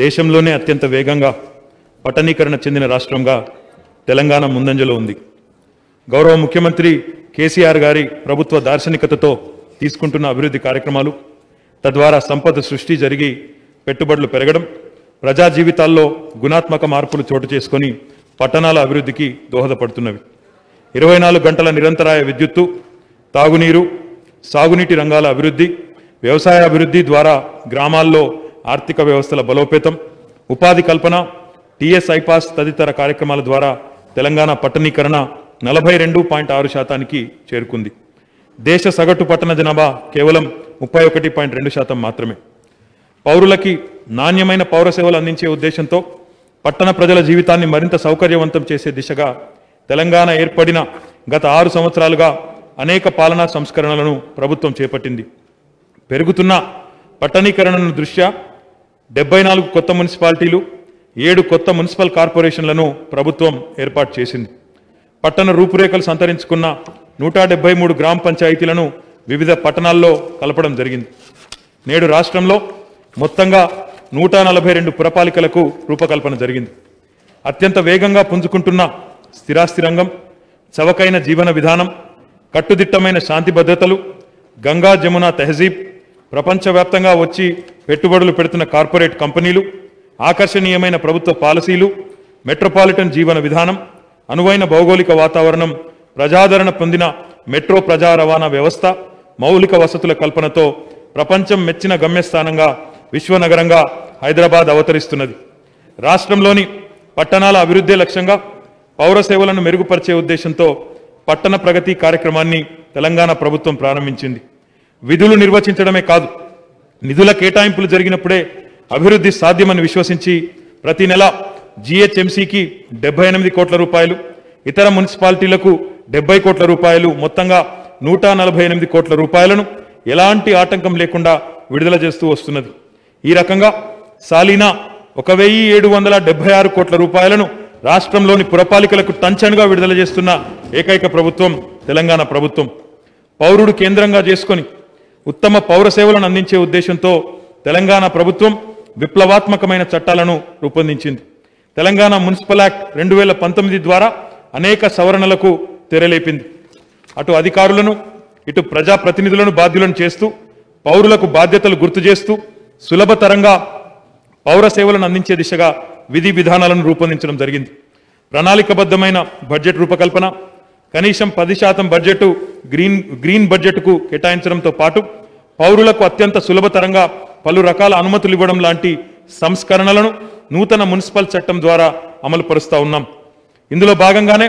దేశంలోనే అత్యంత వేగంగా పట్టణీకరణ చెందిన రాష్ట్రంగా తెలంగాణ ముందంజలో ఉంది. గౌరవ ముఖ్యమంత్రి కేసీఆర్ గారి ప్రభుత్వ దార్శనికతతో తీసుకుంటున్న అభివృద్ధి కార్యక్రమాలు, తద్వారా సంపద సృష్టి జరిగి పెట్టుబడులు పెరగడం, ప్రజా జీవితాల్లో గుణాత్మక మార్పులు చోటు చేసుకొని పట్టణాల అభివృద్ధికి దోహదపడుతున్నవి. 24 గంటల నిరంతరాయ విద్యుత్తు, తాగునీరు, సాగునీటి రంగాల అభివృద్ధి, వ్యవసాయ అభివృద్ధి ద్వారా గ్రామాల్లో ఆర్థిక వ్యవస్థల బలోపేతం, ఉపాధి కల్పన, టీఎస్ ఐపాస్ తదితర కార్యక్రమాల ద్వారా తెలంగాణ పట్టణీకరణ 42.6% చేరుకుంది. దేశ సగటు పట్టణ జనాభా కేవలం 31.2% మాత్రమే. పౌరులకి నాణ్యమైన పౌర సేవలు అందించే ఉద్దేశంతో పట్టణ ప్రజల జీవితాన్ని మరింత సౌకర్యవంతం చేసే దిశగా తెలంగాణ ఏర్పడిన గత 6 సంవత్సరాలుగా అనేక పాలనా సంస్కరణలను ప్రభుత్వం చేపట్టింది. పెరుగుతున్న పట్టణీకరణను దృష్ట్యా 74 కొత్త మున్సిపాలిటీలు, 7 కొత్త మున్సిపల్ కార్పొరేషన్లను ప్రభుత్వం ఏర్పాటు చేసింది. పట్టణ రూపురేఖలు సంతరించుకున్న 173 గ్రామ పంచాయతీలను వివిధ పట్టణాల్లో కలపడం జరిగింది. నేడు రాష్ట్రంలో మొత్తంగా 142 పురపాలికలకు రూపకల్పన జరిగింది. అత్యంత వేగంగా పుంజుకుంటున్న స్థిరాస్తి రంగం, చవకైన జీవన విధానం, కట్టుదిట్టమైన శాంతి భద్రతలు, గంగా జమున తెహజీబ్, ప్రపంచవ్యాప్తంగా వచ్చి పెట్టుబడులు పెడుతున్న కార్పొరేట్ కంపెనీలు, ఆకర్షణీయమైన ప్రభుత్వ పాలసీలు, మెట్రోపాలిటన్ జీవన విధానం, అనువైన భౌగోళిక వాతావరణం, ప్రజాదరణ పొందిన మెట్రో ప్రజా రవాణా వ్యవస్థ, మౌలిక వసతుల కల్పనతో ప్రపంచం మెచ్చిన గమ్యస్థానంగా విశ్వనగరంగా హైదరాబాద్ అవతరిస్తున్నది. రాష్ట్రంలోని పట్టణాల అభివృద్ధి లక్ష్యంగా పౌర సేవలను మెరుగుపరిచే ఉద్దేశంతో పట్టణ ప్రగతి కార్యక్రమాన్ని తెలంగాణ ప్రభుత్వం ప్రారంభించింది. విధులు నిర్వచించడమే కాదు, నిధుల కేటాయింపులు జరిగినప్పుడే అభివృద్ధి సాధ్యమని విశ్వసించి ప్రతి నెల జీహెచ్ఎంసీకి 78 కోట్ల రూపాయలు, ఇతర మున్సిపాలిటీలకు 70 కోట్ల రూపాయలు, మొత్తంగా 148 కోట్ల రూపాయలను ఎలాంటి ఆటంకం లేకుండా విడుదల చేస్తూ వస్తున్నది. ఈ రకంగా సాలీనా 1776 కోట్ల రూపాయలను రాష్ట్రంలోని పురపాలికలకు టంచనుగా విడుదల చేస్తున్న ఏకైక ప్రభుత్వం తెలంగాణ ప్రభుత్వం. పౌరుడు కేంద్రంగా చేసుకొని ఉత్తమ పౌర సేవలను అందించే ఉద్దేశంతో తెలంగాణ ప్రభుత్వం విప్లవాత్మకమైన చట్టాలను రూపొందించింది. తెలంగాణ మున్సిపల్ యాక్ట్ 2019 ద్వారా అనేక సవరణలకు తెరలేపింది. అటు అధికారులను, ఇటు ప్రజాప్రతినిధులను బాధ్యులను చేస్తూ, పౌరులకు బాధ్యతలు గుర్తు చేస్తూ సులభతరంగా పౌర సేవలను అందించే దిశగా విధి విధానాలను రూపొందించడం జరిగింది. ప్రణాళికబద్ధమైన బడ్జెట్ రూపకల్పన, కనీసం 10% బడ్జెట్ గ్రీన్ బడ్జెట్కు కేటాయించడంతో పాటు పౌరులకు అత్యంత సులభతరంగా పలు రకాల అనుమతులు ఇవ్వడం లాంటి సంస్కరణలను నూతన మున్సిపల్ చట్టం ద్వారా అమలు పరుస్తూ ఉన్నాం. ఇందులో భాగంగానే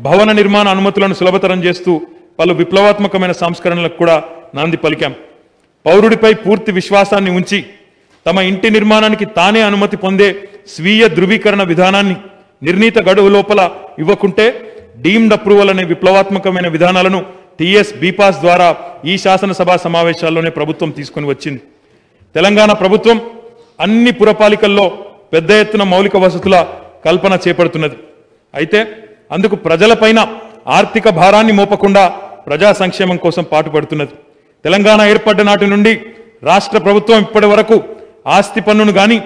భవన నిర్మాణ అనుమతులను సులభతరం చేస్తూ పలు విప్లవాత్మకమైన సంస్కరణలకు కూడా నాంది పలికాం. పౌరుడిపై పూర్తి విశ్వాసాన్ని ఉంచి తమ ఇంటి నిర్మాణానికి తానే అనుమతి పొందే స్వీయ ధృవీకరణ విధానాన్ని నిర్ణీత గడువు లోపల ఇవ్వకుంటే డీమ్డ్ అప్రూవల్ అనే విప్లవాత్మకమైన విధానాలను టీఎస్ బీపాస్ ద్వారా ఈ శాసనసభ సమావేశాల్లోనే ప్రభుత్వం తీసుకొని వచ్చింది. తెలంగాణ ప్రభుత్వం అన్ని పురపాలికల్లో పెద్ద ఎత్తున మౌలిక వసతుల కల్పన చేపడుతున్నది. అయితే అందుకు ప్రజలపైన ఆర్థిక భారాన్ని మోపకుండా ప్రజా సంక్షేమం కోసం పాటుపడుతున్నది. తెలంగాణ ఏర్పడ్డ నాటి నుండి రాష్ట్ర ప్రభుత్వం ఇప్పటి వరకు ఆస్తి పన్నును గాని,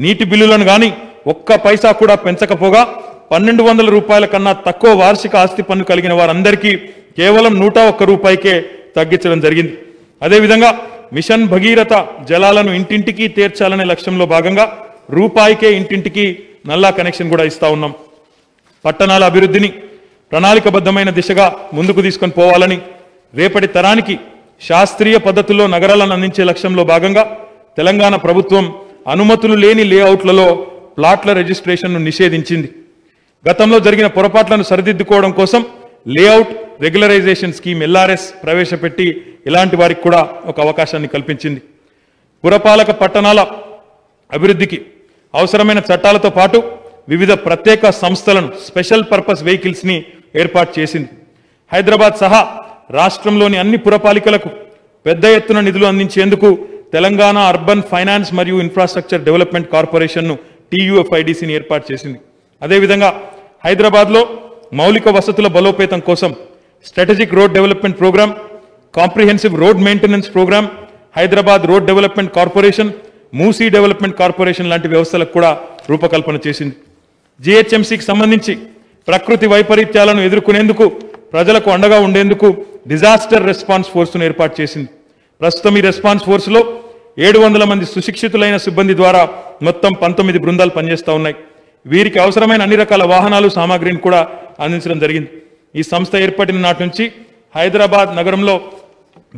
నీటి బిల్లులను గాని ఒక్క పైసా కూడా పెంచకపోగా 1200 రూపాయల కన్నా తక్కువ వార్షిక ఆస్తి పన్ను కలిగిన వారందరికీ కేవలం 101 రూపాయికే తగ్గించడం జరిగింది. అదేవిధంగా మిషన్ భగీరథ జలాలను ఇంటింటికి తీర్చాలనే లక్ష్యంలో భాగంగా రూపాయికే ఇంటింటికి నల్లా కనెక్షన్ కూడా ఇస్తా ఉన్నాం. పట్టణాల అభివృద్ధిని ప్రణాళికబద్ధమైన దిశగా ముందుకు తీసుకొని పోవాలని, రేపటి తరానికి శాస్త్రీయ పద్ధతుల్లో నగరాలను అందించే లక్ష్యంలో భాగంగా తెలంగాణ ప్రభుత్వం అనుమతులు లేని లేఅవుట్లలో ప్లాట్ల రిజిస్ట్రేషన్ను నిషేధించింది. గతంలో జరిగిన పొరపాట్లను సరిదిద్దుకోవడం కోసం లేఅవుట్ రెగ్యులరైజేషన్ స్కీమ్ LRS ప్రవేశపెట్టి ఇలాంటి వారికి కూడా ఒక అవకాశాన్ని కల్పించింది. పురపాలక పట్టణాల అభివృద్ధికి అవసరమైన చట్టాలతో పాటు వివిధ ప్రత్యేక సంస్థలను, స్పెషల్ పర్పస్ వెహికల్స్ని ఏర్పాటు చేసింది. హైదరాబాద్ సహా రాష్ట్రంలోని అన్ని పురపాలికలకు పెద్ద ఎత్తున నిధులు అందించేందుకు తెలంగాణ అర్బన్ ఫైనాన్స్ మరియు ఇన్ఫ్రాస్ట్రక్చర్ డెవలప్మెంట్ కార్పొరేషన్ను TUFIDCని ఏర్పాటు చేసింది. అదేవిధంగా హైదరాబాద్లో మౌలిక వసతుల బలోపేతం కోసం strategic road development program, comprehensive road maintenance program, Hyderabad road development corporation, Musi development corporation లాంటి వ్యవస్థలకు కూడా రూపకల్పన చేసింది. జీహెచ్ఎంసీకి సంబంధించి ప్రకృతి వైపరీత్యాలను ఎదుర్కొనేందుకు ప్రజలకు అండగా ఉండేందుకు డిజాస్టర్ రెస్పాన్స్ ఫోర్స్ను ఏర్పాటు చేసింది. ప్రస్తుతం ఈ రెస్పాన్స్ ఫోర్స్లో 700 మంది సుశిక్షితులైన సిబ్బంది ద్వారా మొత్తం 19 బృందాలు పనిచేస్తూ ఉన్నాయి. వీరికి అవసరమైన అన్ని రకాల వాహనాలు సామాగ్రిని కూడా అందించడం జరిగింది. ఈ సంస్థ ఏర్పడిన నాటి నుంచి హైదరాబాద్ నగరంలో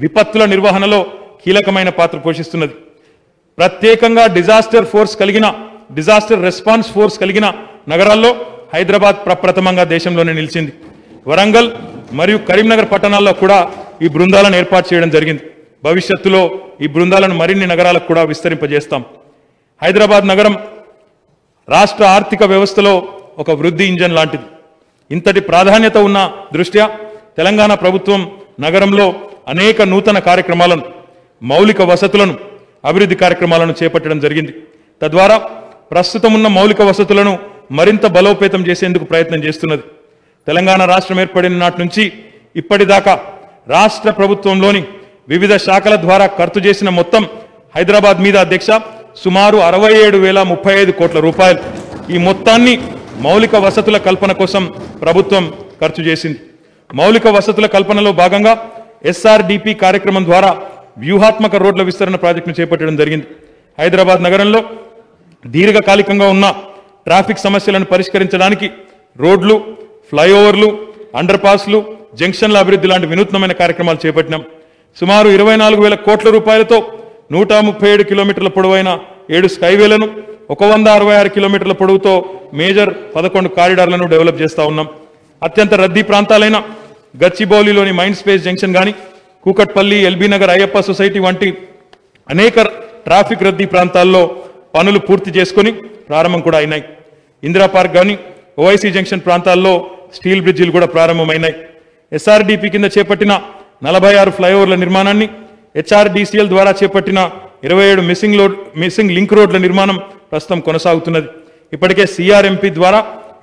విపత్తుల నిర్వహణలో కీలకమైన పాత్ర పోషిస్తున్నది. ప్రత్యేకంగా డిజాస్టర్ రెస్పాన్స్ ఫోర్స్ కలిగిన నగరాల్లో హైదరాబాద్ ప్రప్రథమంగా దేశంలోనే నిలిచింది. వరంగల్ మరియు కరీంనగర్ పట్టణాల్లో కూడా ఈ బృందాలను ఏర్పాటు చేయడం జరిగింది. భవిష్యత్తులో ఈ బృందాలను మరిన్ని నగరాలకు కూడా విస్తరింపజేస్తాం. హైదరాబాద్ నగరం రాష్ట్ర ఆర్థిక వ్యవస్థలో ఒక వృద్ధి ఇంజన్ లాంటిది. ఇంతటి ప్రాధాన్యత ఉన్న దృష్ట్యా తెలంగాణ ప్రభుత్వం నగరంలో అనేక నూతన కార్యక్రమాలను, మౌలిక వసతులను, అభివృద్ధి కార్యక్రమాలను చేపట్టడం జరిగింది. తద్వారా ప్రస్తుతం ఉన్న మౌలిక వసతులను మరింత బలోపేతం చేసేందుకు ప్రయత్నం చేస్తున్నది. తెలంగాణ రాష్ట్రం ఏర్పడిన నాటి నుంచి ఇప్పటిదాకా రాష్ట్ర ప్రభుత్వంలోని వివిధ శాఖల ద్వారా ఖర్చు చేసిన మొత్తం హైదరాబాద్ మీద అధ్యక్ష సుమారు 67,035 కోట్ల రూపాయలు. ఈ మొత్తాన్ని మౌలిక వసతుల కల్పన కోసం ప్రభుత్వం ఖర్చు చేసింది. మౌలిక వసతుల కల్పనలో భాగంగా SRDP కార్యక్రమం ద్వారా వ్యూహాత్మక రోడ్ల విస్తరణ ప్రాజెక్టును చేపట్టడం జరిగింది. హైదరాబాద్ నగరంలో దీర్ఘకాలికంగా ఉన్న ట్రాఫిక్ సమస్యలను పరిష్కరించడానికి రోడ్లు, ఫ్లైఓవర్లు, అండర్ పాస్లు, జంక్షన్ల అభివృద్ధి లాంటి వినూత్నమైన కార్యక్రమాలు చేపట్టినాం. సుమారు 24,000 కోట్ల రూపాయలతో 137 కిలోమీటర్ల పొడవైన 7 స్కైవేలను, 166 కిలోమీటర్ల పొడవుతో మేజర్ 11 కారిడార్లను డెవలప్ చేస్తూ ఉన్నాం. అత్యంత రద్దీ ప్రాంతాలైన గచ్చిబౌలిలోని మైండ్ స్పేస్ జంక్షన్ కానీ, కూకట్పల్లి, ఎల్బీ నగర్, అయ్యప్ప సొసైటీ వంటి అనేక ట్రాఫిక్ రద్దీ ప్రాంతాల్లో పనులు పూర్తి చేసుకొని ప్రారంభం కూడా అయినాయి. ఇందిరా పార్క్ కానీ, ఓఐసీ జంక్షన్ ప్రాంతాల్లో స్టీల్ బ్రిడ్జిలు కూడా ప్రారంభమైనాయి. SRDP కింద చేపట్టిన 46 ఫ్లైఓవర్ల నిర్మాణాన్ని, HRDCL ద్వారా చేపట్టిన 27 మిస్సింగ్ లింక్ రోడ్ల నిర్మాణం ప్రస్తుతం కొనసాగుతున్నది. ఇప్పటికే CRMP ద్వారా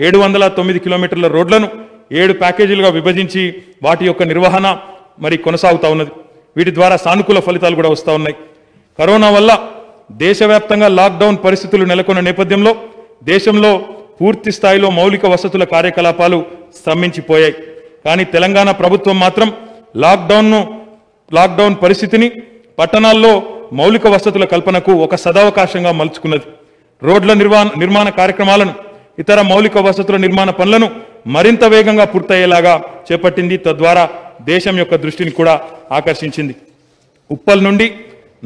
709 కిలోమీటర్ల రోడ్లను 7 ప్యాకేజీలుగా విభజించి వాటి యొక్క నిర్వహణ కొనసాగుతూ ఉన్నది. వీటి ద్వారా సానుకూల ఫలితాలు కూడా వస్తూ ఉన్నాయి. కరోనా వల్ల దేశవ్యాప్తంగా లాక్డౌన్ పరిస్థితులు నెలకొన్న నేపథ్యంలో దేశంలో పూర్తి స్థాయిలో మౌలిక వసతుల కార్యకలాపాలు స్తంభించిపోయాయి. కానీ తెలంగాణ ప్రభుత్వం మాత్రం లాక్డౌన్ పరిస్థితిని పట్టణాల్లో మౌలిక వసతుల కల్పనకు ఒక సదవకాశంగా మలుచుకున్నది. రోడ్ల నిర్మాణ కార్యక్రమాలను, ఇతర మౌలిక వసతుల నిర్మాణ పనులను మరింత వేగంగా పూర్తయ్యేలాగా చేపట్టింది. తద్వారా దేశం యొక్క దృష్టిని కూడా ఆకర్షించింది. ఉప్పల్ నుండి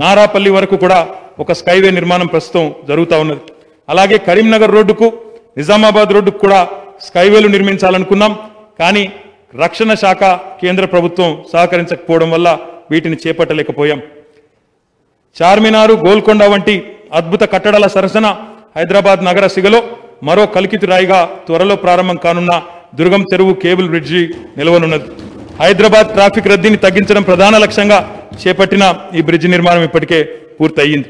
నారాపల్లి వరకు కూడా ఒక స్కైవే నిర్మాణం ప్రస్తుతం జరుగుతూ ఉన్నది. అలాగే కరీంనగర్ రోడ్డుకు, నిజామాబాద్ రోడ్డుకు కూడా స్కైవేలు నిర్మించాలనుకున్నాం. కానీ రక్షణ శాఖ, కేంద్ర ప్రభుత్వం సహకరించకపోవడం వల్ల వీటిని చేపట్టలేకపోయాం. చార్మినారు, గోల్కొండ వంటి అద్భుత కట్టడాల సరసన హైదరాబాద్ నగర సిగలో మరో కలికితి రాయిగా త్వరలో ప్రారంభం కానున్న దుర్గం చెరువు కేబుల్ బ్రిడ్జి నిలవనున్నది. హైదరాబాద్ ట్రాఫిక్ రద్దీని తగ్గించడం ప్రధాన లక్ష్యంగా చేపట్టిన ఈ బ్రిడ్జి నిర్మాణం ఇప్పటికే పూర్తయింది.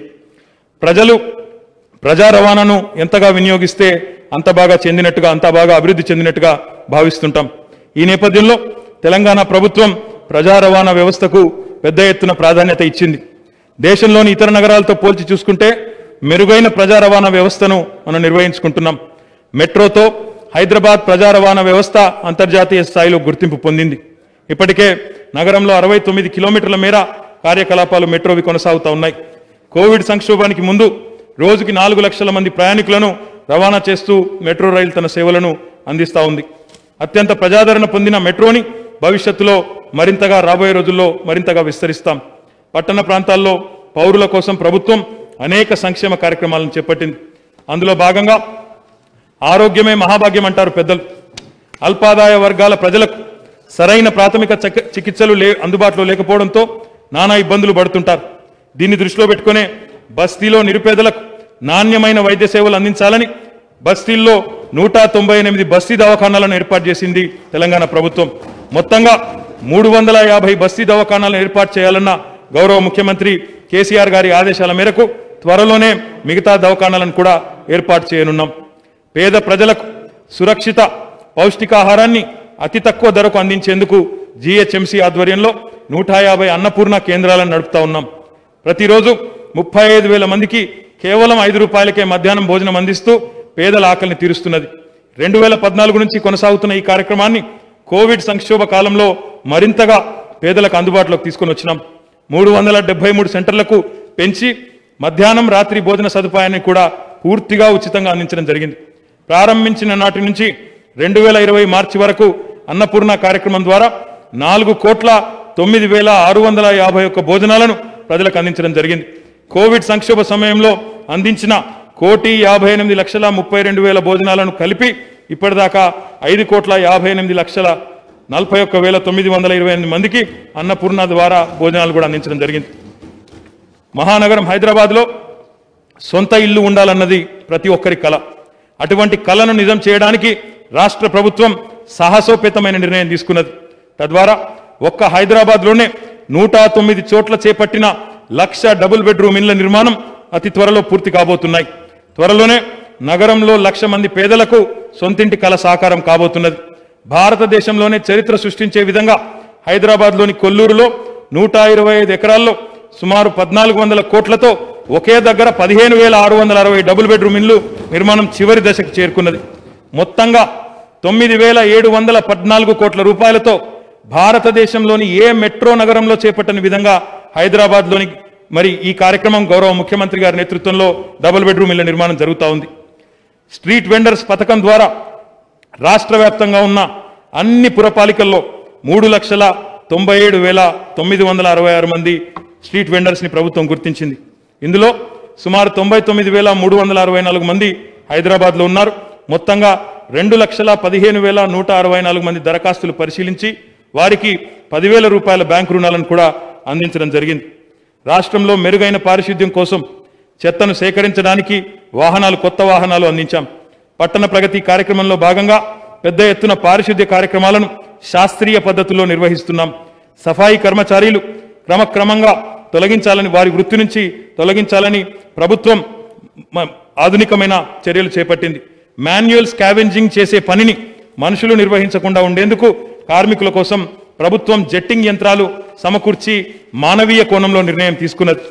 ప్రజా రవాణాను ఎంతగా వినియోగిస్తే అంత బాగా అభివృద్ధి చెందినట్టుగా భావిస్తుంటాం. ఈ నేపథ్యంలో తెలంగాణ ప్రభుత్వం ప్రజా రవాణా వ్యవస్థకు పెద్ద ఎత్తున ప్రాధాన్యత ఇచ్చింది. దేశంలోని ఇతర నగరాలతో పోల్చి చూసుకుంటే మెరుగైన ప్రజా రవాణా వ్యవస్థను మనం నిర్వహించుకుంటున్నాం. మెట్రోతో హైదరాబాద్ ప్రజా రవాణా వ్యవస్థ అంతర్జాతీయ స్థాయిలో గుర్తింపు పొందింది. ఇప్పటికే నగరంలో 69 కిలోమీటర్ల మేర కార్యకలాపాలు మెట్రోవి కొనసాగుతూ ఉన్నాయి. కోవిడ్ సంక్షోభానికి ముందు రోజుకి 4 లక్షల మంది ప్రయాణికులను రవాణా చేస్తూ మెట్రో రైలు తన సేవలను అందిస్తూ ఉంది. అత్యంత ప్రజాదరణ పొందిన మెట్రోని భవిష్యత్తులో రాబోయే రోజుల్లో మరింతగా విస్తరిస్తాం. పట్టణ ప్రాంతాల్లో పౌరుల కోసం ప్రభుత్వం అనేక సంక్షేమ కార్యక్రమాలను చేపట్టింది. అందులో భాగంగా ఆరోగ్యమే మహాభాగ్యం అంటారు పెద్దలు. అల్పాదాయ వర్గాల ప్రజలకు సరైన ప్రాథమిక చికిత్సలు అందుబాటులో లేకపోవడంతో నానా ఇబ్బందులు పడుతుంటారు. దీన్ని దృష్టిలో పెట్టుకునే బస్తీలో నిరుపేదలకు నాణ్యమైన వైద్య సేవలు అందించాలని బస్తీల్లో 198 బస్తీ దవాఖానాలను ఏర్పాటు చేసింది తెలంగాణ ప్రభుత్వం. మొత్తంగా 350 బస్తీ దవాఖానాలను ఏర్పాటు చేయాలన్న గౌరవ ముఖ్యమంత్రి కేసీఆర్ గారి ఆదేశాల మేరకు త్వరలోనే మిగతా దవాఖానాలను కూడా ఏర్పాటు చేయనున్నాం. పేద ప్రజలకు సురక్షిత పౌష్టికాహారాన్ని అతి తక్కువ ధరకు అందించేందుకు జీహెచ్ఎంసీ ఆధ్వర్యంలో 150 అన్నపూర్ణ కేంద్రాలను నడుపుతా ఉన్నాం. ప్రతిరోజు 35,000 మందికి కేవలం 5 రూపాయలకే మధ్యాహ్నం భోజనం అందిస్తూ పేదల ఆకలిని తీరుస్తున్నది. 2014 నుంచి కొనసాగుతున్న ఈ కార్యక్రమాన్ని కోవిడ్ సంక్షోభ కాలంలో మరింతగా పేదలకు అందుబాటులోకి తీసుకొని వచ్చినాం. 373 సెంటర్లకు పెంచి మధ్యాహ్నం రాత్రి భోజన సదుపాయాన్ని కూడా పూర్తిగా ఉచితంగా అందించడం జరిగింది. ప్రారంభించిన నాటి నుంచి 2020 మార్చి వరకు అన్నపూర్ణ కార్యక్రమం ద్వారా 4,09,651 భోజనాలను ప్రజలకు అందించడం జరిగింది. కోవిడ్ సంక్షోభ సమయంలో అందించిన 1,58,32,000 భోజనాలను కలిపి ఇప్పటిదాకా 5,58,41,928 మందికి అన్నపూర్ణ ద్వారా భోజనాలు కూడా అందించడం జరిగింది. మహానగరం హైదరాబాద్లో సొంత ఇల్లు ఉండాలన్నది ప్రతి ఒక్కరి కల. అటువంటి కలను నిజం చేయడానికి రాష్ట్ర ప్రభుత్వం సాహసోపేతమైన నిర్ణయం తీసుకున్నది. తద్వారా ఒక్క హైదరాబాద్లోనే 109 చోట్ల చేపట్టిన 1,00,000 డబుల్ బెడ్రూమ్ ఇళ్ల నిర్మాణం అతి త్వరలో పూర్తి కాబోతున్నాయి. త్వరలోనే నగరంలో 1,00,000 మంది పేదలకు సొంతింటి కల సాకారం కాబోతున్నది. భారతదేశంలోనే చరిత్ర సృష్టించే విధంగా హైదరాబాద్లోని కొల్లూరులో 125 ఎకరాల్లో సుమారు 1,400 కోట్లతో ఒకే దగ్గర 15,660 డబుల్ బెడ్రూమ్ ఇళ్లు నిర్మాణం చివరి దశకు చేరుకున్నది. మొత్తంగా 9,714 కోట్ల రూపాయలతో భారతదేశంలోని ఏ మెట్రో నగరంలో చేపట్టని విధంగా హైదరాబాద్లోని మరి ఈ కార్యక్రమం గౌరవ ముఖ్యమంత్రి గారి నేతృత్వంలో డబుల్ బెడ్రూమ్ ఇళ్ల నిర్మాణం జరుగుతూ ఉంది. స్ట్రీట్ వెండర్స్ పథకం ద్వారా రాష్ట్ర వ్యాప్తంగా ఉన్న అన్ని పురపాలికల్లో 3,97,966 మంది స్ట్రీట్ వెండర్స్ని ప్రభుత్వం గుర్తించింది. ఇందులో సుమారు 99,364 మంది హైదరాబాద్లో ఉన్నారు. మొత్తంగా 2,15,164 మంది దరఖాస్తులు పరిశీలించి వారికి 10,000 రూపాయల బ్యాంకు రుణాలను కూడా అందించడం జరిగింది. రాష్ట్రంలో మెరుగైన పారిశుద్ధ్యం కోసం చెత్తను సేకరించడానికి కొత్త వాహనాలు అందించాం. పట్టణ ప్రగతి కార్యక్రమంలో భాగంగా పెద్ద ఎత్తున పారిశుద్ధ్య కార్యక్రమాలను శాస్త్రీయ పద్ధతుల్లో నిర్వహిస్తున్నాం. సఫాయి కర్మచారీలు క్రమక్రమంగా తొలగించాలని వారి వృత్తి నుంచి తొలగించాలని ప్రభుత్వం ఆధునికమైన చర్యలు చేపట్టింది. మాన్యువల్ స్కావెంజింగ్ చేసే పనిని మనుషులు నిర్వహించకుండా ఉండేందుకు కార్మికుల కోసం ప్రభుత్వం జెట్టింగ్ యంత్రాలు సమకూర్చి మానవీయ కోణంలో నిర్ణయం తీసుకున్నది.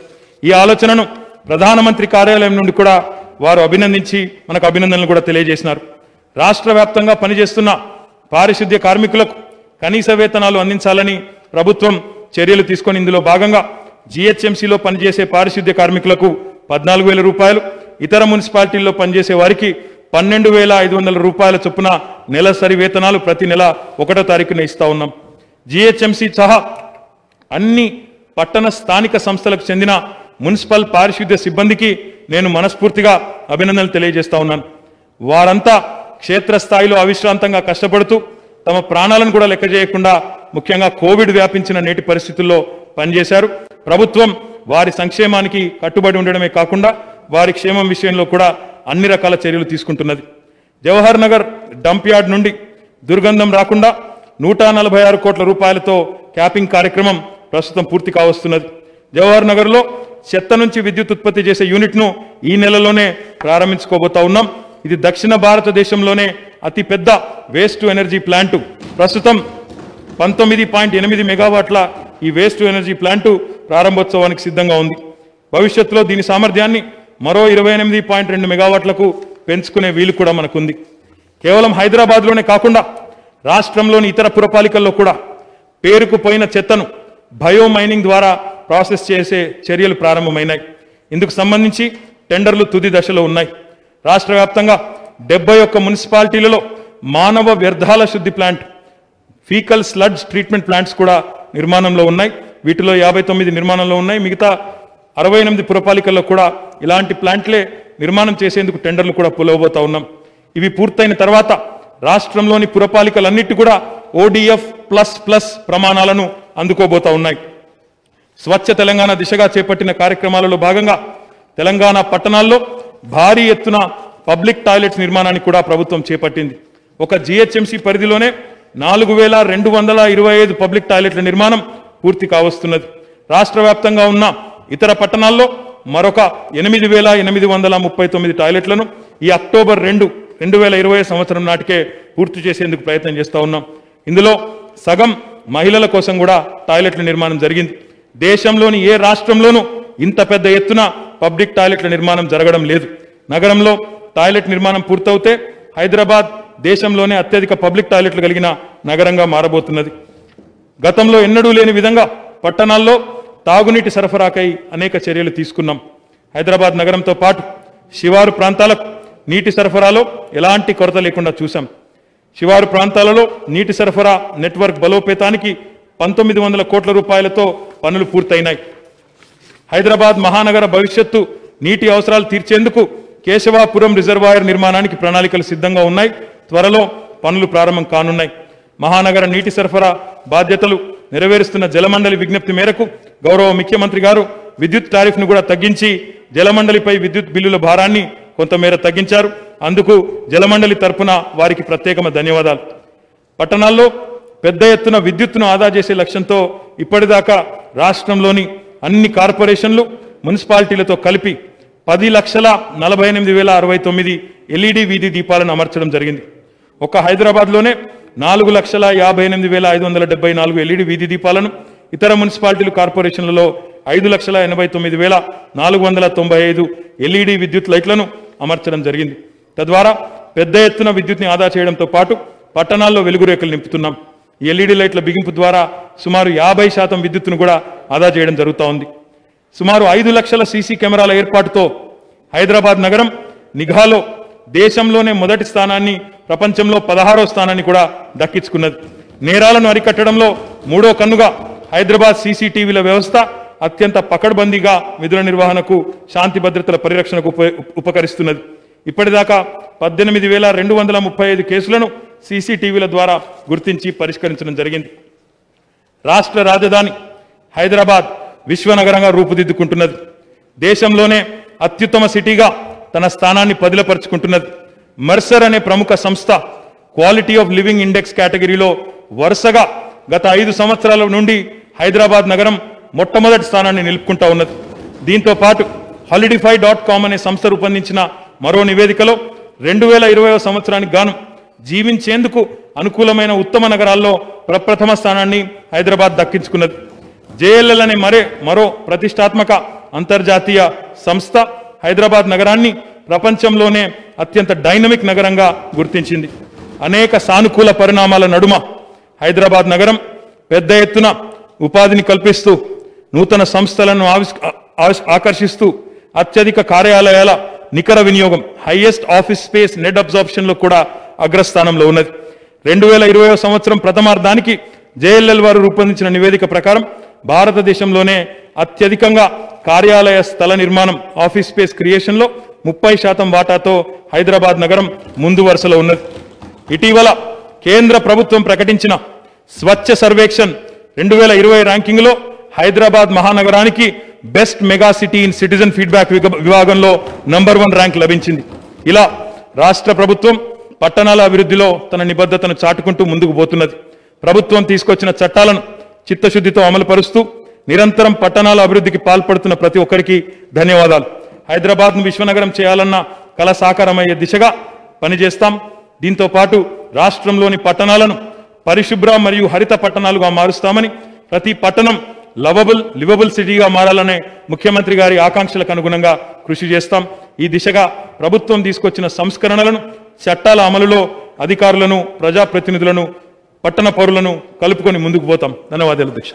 ఈ ఆలోచనను ప్రధానమంత్రి కార్యాలయం నుండి కూడా వారు అభినందించి మనకు అభినందనలు కూడా తెలియజేసినారు. రాష్ట్ర వ్యాప్తంగా పనిచేస్తున్న పారిశుద్ధ్య కార్మికులకు కనీస వేతనాలు అందించాలని ప్రభుత్వం చర్యలు తీసుకొని ఇందులో భాగంగా జీహెచ్ఎంసీలో పనిచేసే పారిశుద్ధ్య కార్మికులకు 14,000 రూపాయలు, ఇతర మున్సిపాలిటీల్లో పనిచేసే వారికి 12,500 రూపాయల చొప్పున నెలసరి వేతనాలు ప్రతి నెల 1వ తారీఖున ఇస్తా ఉన్నాం. జీహెచ్ఎంసీ సహా అన్ని పట్టణ స్థానిక సంస్థలకు చెందిన మున్సిపల్ పారిశుద్ధ్య సిబ్బందికి నేను మనస్ఫూర్తిగా అభినందనలు తెలియజేస్తా ఉన్నాను. వారంతా క్షేత్రస్థాయిలో అవిశ్రాంతంగా కష్టపడుతూ తమ ప్రాణాలను కూడా లెక్క చేయకుండా ముఖ్యంగా కోవిడ్ వ్యాపించిన నేటి పరిస్థితుల్లో పనిచేశారు. ప్రభుత్వం వారి సంక్షేమానికి కట్టుబడి ఉండడమే కాకుండా వారి క్షేమం విషయంలో కూడా అన్ని రకాల చర్యలు తీసుకుంటున్నది. జవహర్ నగర్ డంప్ యార్డ్ నుండి దుర్గంధం రాకుండా 146 కోట్ల రూపాయలతో క్యాపింగ్ కార్యక్రమం ప్రస్తుతం పూర్తి కావస్తున్నది. జవహర్ నగర్లో చెత్త నుంచి విద్యుత్ ఉత్పత్తి చేసే యూనిట్ను ఈ నెలలోనే ప్రారంభించుకోబోతా ఉన్నాం. ఇది దక్షిణ భారతదేశంలోనే అతిపెద్ద వేస్ట్ టు ఎనర్జీ ప్లాంటు. ప్రస్తుతం 19.8 మెగావాట్ల ఈ వేస్ట్ టు ఎనర్జీ ప్లాంటు ప్రారంభోత్సవానికి సిద్ధంగా ఉంది. భవిష్యత్తులో దీని సామర్థ్యాన్ని మరో 28.2 మెగావాట్లకు పెంచుకునే వీలు కూడా మనకుంది. కేవలం హైదరాబాద్లోనే కాకుండా రాష్ట్రంలోని ఇతర పురపాలికల్లో కూడా పేరుకుపోయిన చెత్తను బయో మైనింగ్ ద్వారా ప్రాసెస్ చేసే చర్యలు ప్రారంభమైనాయి. ఇందుకు సంబంధించి టెండర్లు తుది దశలో ఉన్నాయి. రాష్ట్ర వ్యాప్తంగా 71 మున్సిపాలిటీలలో మానవ వ్యర్థాల శుద్ధి plant, faecal sludge treatment plants కూడా నిర్మాణంలో ఉన్నాయి. వీటిలో 59 నిర్మాణంలో ఉన్నాయి. మిగతా 68 పురపాలికల్లో కూడా ఇలాంటి ప్లాంట్లే నిర్మాణం చేసేందుకు టెండర్లు కూడా పిలువబోతా ఉన్నాం. ఇవి పూర్తయిన తర్వాత రాష్ట్రంలోని పురపాలికలన్నిటి కూడా ODF++ ప్రమాణాలను అందుకోబోతా ఉన్నాయి. స్వచ్ఛ తెలంగాణ దిశగా చేపట్టిన కార్యక్రమాలలో భాగంగా తెలంగాణ పట్టణాల్లో భారీ ఎత్తున పబ్లిక్ టాయిలెట్స్ నిర్మాణానికి కూడా ప్రభుత్వం చేపట్టింది. ఒక జీహెచ్ఎంసీ పరిధిలోనే 4,225 పబ్లిక్ టాయిలెట్ల నిర్మాణం పూర్తి కావస్తున్నది. రాష్ట్ర వ్యాప్తంగా ఉన్న ఇతర పట్టణాల్లో మరొక 8,839 టాయిలెట్లను ఈ అక్టోబర్ 2, 2020 సంవత్సరం నాటికే పూర్తి చేసేందుకు ప్రయత్నం చేస్తూ ఉన్నాం. ఇందులో సగం మహిళల కోసం కూడా టాయిలెట్ల నిర్మాణం జరిగింది. దేశంలోని ఏ రాష్ట్రంలోనూ ఇంత పెద్ద ఎత్తున పబ్లిక్ టాయిలెట్ల నిర్మాణం జరగడం లేదు. నగరంలో టాయిలెట్ నిర్మాణం పూర్తవుతే హైదరాబాద్ దేశంలోనే అత్యధిక పబ్లిక్ టాయిలెట్లు కలిగిన నగరంగా మారబోతున్నది. గతంలో ఎన్నడూ లేని విధంగా పట్టణాల్లో తాగునీటి సరఫరాకై అనేక చర్యలు తీసుకున్నాం. హైదరాబాద్ నగరంతో పాటు శివారు ప్రాంతాలకు నీటి సరఫరాలో ఎలాంటి కొరత లేకుండా చూశాం. శివారు ప్రాంతాలలో నీటి సరఫరా నెట్వర్క్ బలోపేతానికి 1900 కోట్ల రూపాయలతో పనులు పూర్తయినాయి. హైదరాబాద్ మహానగర భవిష్యత్తు నీటి అవసరాలు తీర్చేందుకు కేశవాపురం రిజర్వాయర్ నిర్మాణానికి ప్రణాళికలు సిద్ధంగా ఉన్నాయి. త్వరలో పనులు ప్రారంభం కానున్నాయి. మహానగర నీటి సరఫరా బాధ్యతలు నెరవేరుస్తున్న జలమండలి విజ్ఞప్తి మేరకు గౌరవ ముఖ్యమంత్రి గారు విద్యుత్ టారిఫ్ను కూడా తగ్గించి జలమండలిపై విద్యుత్ బిల్లుల భారాన్ని కొంతమేర తగ్గించారు. అందుకు జలమండలి తరపున వారికి ప్రత్యేకమైన ధన్యవాదాలు. పట్టణాల్లో పెద్ద ఎత్తున విద్యుత్తును ఆదా చేసే లక్ష్యంతో ఇప్పటిదాకా రాష్ట్రంలోని అన్ని కార్పొరేషన్లు మున్సిపాలిటీలతో కలిపి 10,48,069 LED వీధి దీపాలను అమర్చడం జరిగింది. ఒక హైదరాబాద్లోనే 4,58,574 LED వీధి దీపాలను, ఇతర మున్సిపాలిటీలు కార్పొరేషన్లలో 5,89,495 LED విద్యుత్ లైట్లను అమర్చడం జరిగింది. తద్వారా పెద్ద ఎత్తున విద్యుత్ని ఆదా చేయడంతో పాటు పట్టణాల్లో వెలుగురేఖలు నింపుతున్నాం. ఈ LED లైట్ల బిగింపు ద్వారా సుమారు 50% విద్యుత్తును కూడా ఆదా చేయడం జరుగుతూ ఉంది. సుమారు 5 లక్షల సీసీ కెమెరాల ఏర్పాటుతో హైదరాబాద్ నగరం నిఘాలో దేశంలోనే మొదటి స్థానాన్ని, ప్రపంచంలో 16వ స్థానాన్ని కూడా దక్కించుకున్నది. నేరాలను అరికట్టడంలో 3వ కన్నుగా హైదరాబాద్ CCTVల వ్యవస్థ అత్యంత పకడ్బందీగా విధుల నిర్వహణకు, శాంతి భద్రతల పరిరక్షణకు ఉపకరిస్తున్నది. ఇప్పటిదాకా 18,235 కేసులను CCTVల ద్వారా గుర్తించి పరిష్కరించడం జరిగింది. రాష్ట్ర రాజధాని హైదరాబాద్ విశ్వనగరంగా రూపుదిద్దుకుంటున్నది. దేశంలోనే అత్యుత్తమ సిటీగా తన స్థానాన్ని పదిలపరుచుకుంటున్నది. మర్సర్ అనే ప్రముఖ సంస్థ క్వాలిటీ ఆఫ్ లివింగ్ ఇండెక్స్ కేటగిరీలో వరుసగా గత 5 సంవత్సరాల నుండి హైదరాబాద్ నగరం మొట్టమొదటి స్థానాన్ని నిలుపుకుంటా ఉన్నది. దీంతో పాటు Holidify.com అనే సంస్థ రూపొందించిన మరో నివేదికలో 2020వ సంవత్సరానికి గాను జీవించేందుకు అనుకూలమైన ఉత్తమ నగరాల్లో ప్రప్రథమ స్థానాన్ని హైదరాబాద్ దక్కించుకున్నది. JLL అనే మరో ప్రతిష్టాత్మక అంతర్జాతీయ సంస్థ హైదరాబాద్ నగరాన్ని ప్రపంచంలోనే అత్యంత డైనమిక్ నగరంగా గుర్తించింది. అనేక సానుకూల పరిణామాల నడుమ హైదరాబాద్ నగరం పెద్ద ఎత్తున ఉపాధిని కల్పిస్తూ, నూతన సంస్థలను ఆకర్షిస్తూ, అత్యధిక కార్యాలయాల నికర వినియోగం, హైయెస్ట్ ఆఫీస్ స్పేస్ నెట్ అబ్జార్ప్షన్లో కూడా అగ్రస్థానంలో ఉన్నది. 2020వ సంవత్సరం ప్రథమార్థానికి JLL వారు రూపొందించిన నివేదిక ప్రకారం భారతదేశంలోనే అత్యధికంగా కార్యాలయ స్థల నిర్మాణం, ఆఫీస్ స్పేస్ క్రియేషన్లో 30% వాటాతో హైదరాబాద్ నగరం ముందు వరుసలో ఉన్నది. ఇటీవల కేంద్ర ప్రభుత్వం ప్రకటించిన స్వచ్ఛ సర్వేక్షణ్ 2020 ర్యాంకింగ్లో హైదరాబాద్ మహానగరానికి best mega city in citizen feedback విభాగంలో నంబర్ 1 ర్యాంక్ లభించింది. ఇలా రాష్ట్ర ప్రభుత్వం పట్టణాల అభివృద్ధిలో తన నిబద్ధతను చాటుకుంటూ ముందుకు పోతున్నది. ప్రభుత్వం తీసుకొచ్చిన చట్టాలను చిత్తశుద్ధితో అమలు పరుస్తూ నిరంతరం పట్టణాల అభివృద్ధికి పాల్పడుతున్న ప్రతి ఒక్కరికి ధన్యవాదాలు. హైదరాబాద్ను విశ్వనగరం చేయాలన్న కల సాకారమయ్యే దిశగా పనిచేస్తాం. దీంతో పాటు రాష్ట్రంలోని పట్టణాలను పరిశుభ్ర మరియు హరిత పట్టణాలుగా మారుస్తామని, ప్రతి పట్టణం లివబుల్ సిటీగా మారాలనే ముఖ్యమంత్రి గారి ఆకాంక్షలకు అనుగుణంగా కృషి చేస్తాం. ఈ దిశగా ప్రభుత్వం తీసుకొచ్చిన సంస్కరణలను, చట్టాల అమలులో అధికారులను, ప్రజాప్రతినిధులను, పట్టణ పౌరులను కలుపుకొని ముందుకు పోతాం. ధన్యవాదాలు అధ్యక్ష.